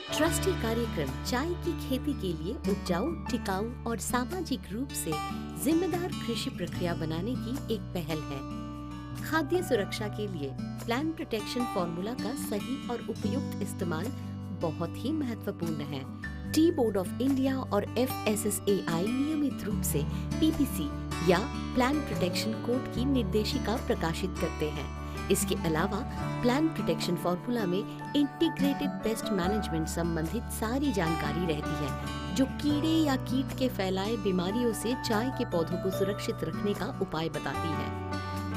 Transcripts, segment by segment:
Trustee कार्यक्रम चाय की खेती के लिए उपजाऊ, टिकाऊ और सामाजिक रूप से जिम्मेदार कृषि प्रक्रिया बनाने की एक पहल है। खाद्य सुरक्षा के लिए प्लांट प्रोटेक्शन फार्मूला का सही और उपयुक्त इस्तेमाल बहुत ही महत्वपूर्ण है। टी बोर्ड ऑफ इंडिया और FSSAI नियमित रूप से PPC या प्लांट प्रोटेक्शन कोड की निर्देशिका प्रकाशित करते हैं। इसके अलावा प्लांट प्रोटेक्शन फार्मूला में इंटीग्रेटेड पेस्ट मैनेजमेंट संबंधित सारी जानकारी रहती है, जो कीड़े या कीट के फैलाए बीमारियों से चाय के पौधों को सुरक्षित रखने का उपाय बताती है।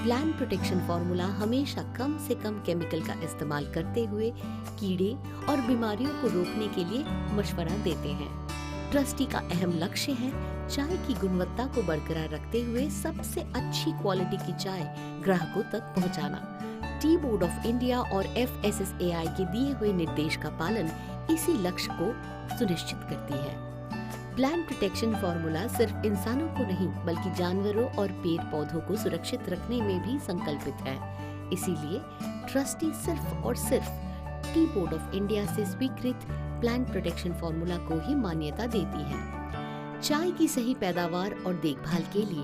प्लांट प्रोटेक्शन फार्मूला हमेशा कम से कम केमिकल का इस्तेमाल करते हुए कीड़े और बीमारियों को रोकने के लिए मशवरा देते हैं। ट्रस्टी का अहम लक्ष्य है चाय की गुणवत्ता को बरकरार रखते हुए सबसे अच्छी क्वालिटी की चाय ग्राहकों तक पहुंचाना। टी बोर्ड ऑफ इंडिया और FSSAI के दिए हुए निर्देश का पालन इसी लक्ष्य को सुनिश्चित करती है। प्लांट प्रोटेक्शन फार्मूला सिर्फ इंसानों को नहीं बल्कि जानवरों और पेड़ पौधों को सुरक्षित रखने में भी संकल्पित है। इसीलिए ट्रस्टी सिर्फ और सिर्फ टी बोर्ड ऑफ इंडिया से स्वीकृत प्लांट प्रोटेक्शन फार्मूला को ही मान्यता देती है। चाय की सही पैदावार और देखभाल के लिए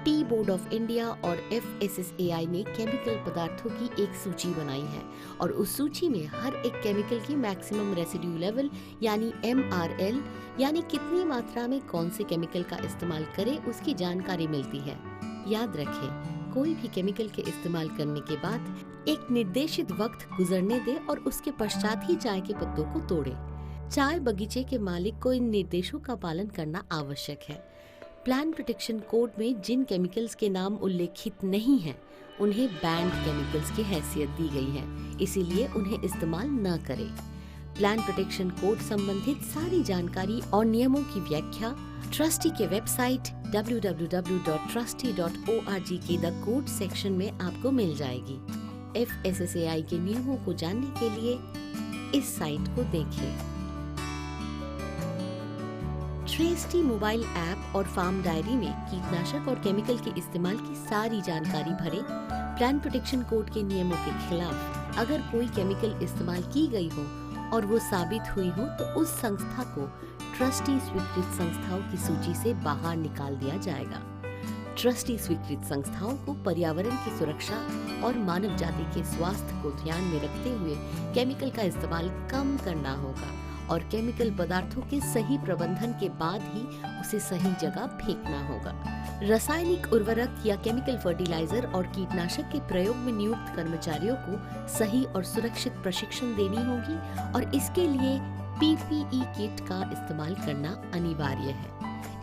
टी बोर्ड ऑफ इंडिया और FSSAI ने केमिकल पदार्थों की एक सूची बनाई है और उस सूची में हर एक केमिकल की मैक्सिमम रेसिड्यू लेवल यानी MRL यानी कितनी मात्रा में कौन से केमिकल का इस्तेमाल करें उसकी जानकारी मिलती है। याद रखें, कोई भी केमिकल के इस्तेमाल करने के बाद एक निर्देशित वक्त गुजरने दे और उसके पश्चात ही चाय के पत्तों को तोड़े। चाय बगीचे के मालिक को इन निर्देशों का पालन करना आवश्यक है। प्लांट प्रोटेक्शन कोड में जिन केमिकल्स के नाम उल्लेखित नहीं हैं, उन्हें बैंड केमिकल्स की हैसियत दी गई है, इसीलिए उन्हें इस्तेमाल न करें। प्लांट प्रोटेक्शन कोड संबंधित सारी जानकारी और नियमों की व्याख्या ट्रस्टी के वेबसाइट www.trusty.org के द कोड सेक्शन में आपको मिल जाएगी। FSSAI के नियमों को जानने के लिए इस साइट को देखें। ट्रस्टी मोबाइल ऐप और फार्म डायरी में कीटनाशक और केमिकल के इस्तेमाल की सारी जानकारी भरें। प्लांट प्रोटेक्शन कोड के नियमों के खिलाफ अगर कोई केमिकल इस्तेमाल की गई हो और वो साबित हुई हो तो उस संस्था को ट्रस्टी स्वीकृत संस्थाओं की सूची से बाहर निकाल दिया जाएगा। ट्रस्टी स्वीकृत संस्थाओं को पर्यावरण की सुरक्षा और मानव जाति के स्वास्थ्य को ध्यान में रखते हुए केमिकल का इस्तेमाल कम करना होगा और केमिकल पदार्थों के सही प्रबंधन के बाद ही उसे सही जगह फेंकना होगा। रासायनिक उर्वरक या केमिकल फर्टिलाइजर और कीटनाशक के प्रयोग में नियुक्त कर्मचारियों को सही और सुरक्षित प्रशिक्षण देनी होगी और इसके लिए PPE किट का इस्तेमाल करना अनिवार्य है।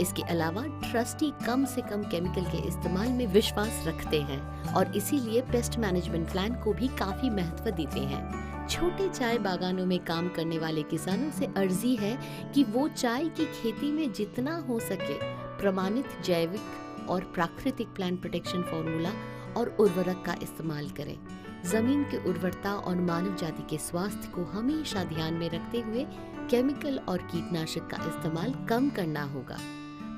इसके अलावा ट्रस्टी कम से कम केमिकल के इस्तेमाल में विश्वास रखते हैं और इसीलिए पेस्ट मैनेजमेंट प्लान को भी काफी महत्व देते हैं। छोटे चाय बागानों में काम करने वाले किसानों से अर्जी है कि वो चाय की खेती में जितना हो सके प्रमाणित जैविक और प्राकृतिक प्लांट प्रोटेक्शन फार्मूला और उर्वरक का इस्तेमाल करें। जमीन की उर्वरता और मानव जाति के स्वास्थ्य को हमेशा ध्यान में रखते हुए केमिकल और कीटनाशक का इस्तेमाल कम करना होगा।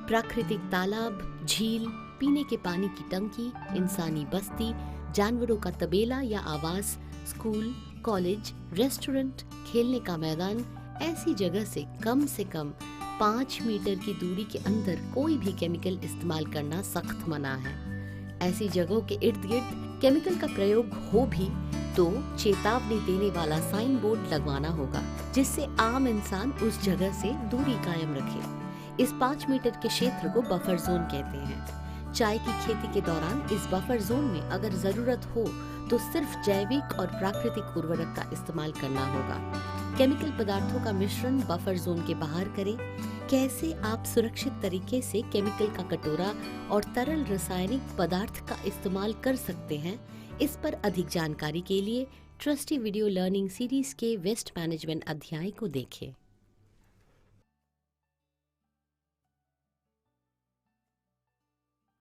प्राकृतिक तालाब, झील, पीने के पानी की टंकी, इंसानी बस्ती, जानवरों का तबेला या आवास, स्कूल, कॉलेज, रेस्टोरेंट, खेलने का मैदान, ऐसी जगह से कम 5 मीटर की दूरी के अंदर कोई भी केमिकल इस्तेमाल करना सख्त मना है। ऐसी जगहों के इर्द गिर्द केमिकल का प्रयोग हो भी तो चेतावनी देने वाला साइन बोर्ड लगवाना होगा, जिससे आम इंसान उस जगह से दूरी कायम रखे। इस 5 मीटर के क्षेत्र को बफर जोन कहते हैं। चाय की खेती के दौरान इस बफर जोन में अगर जरूरत हो तो सिर्फ जैविक और प्राकृतिक उर्वरक का इस्तेमाल करना होगा। केमिकल पदार्थों का मिश्रण बफर जोन के बाहर करें। कैसे आप सुरक्षित तरीके से केमिकल का कटोरा और तरल रासायनिक पदार्थ का इस्तेमाल कर सकते हैं, इस पर अधिक जानकारी के लिए ट्रस्टी वीडियो लर्निंग सीरीज के वेस्ट मैनेजमेंट अध्याय को देखें।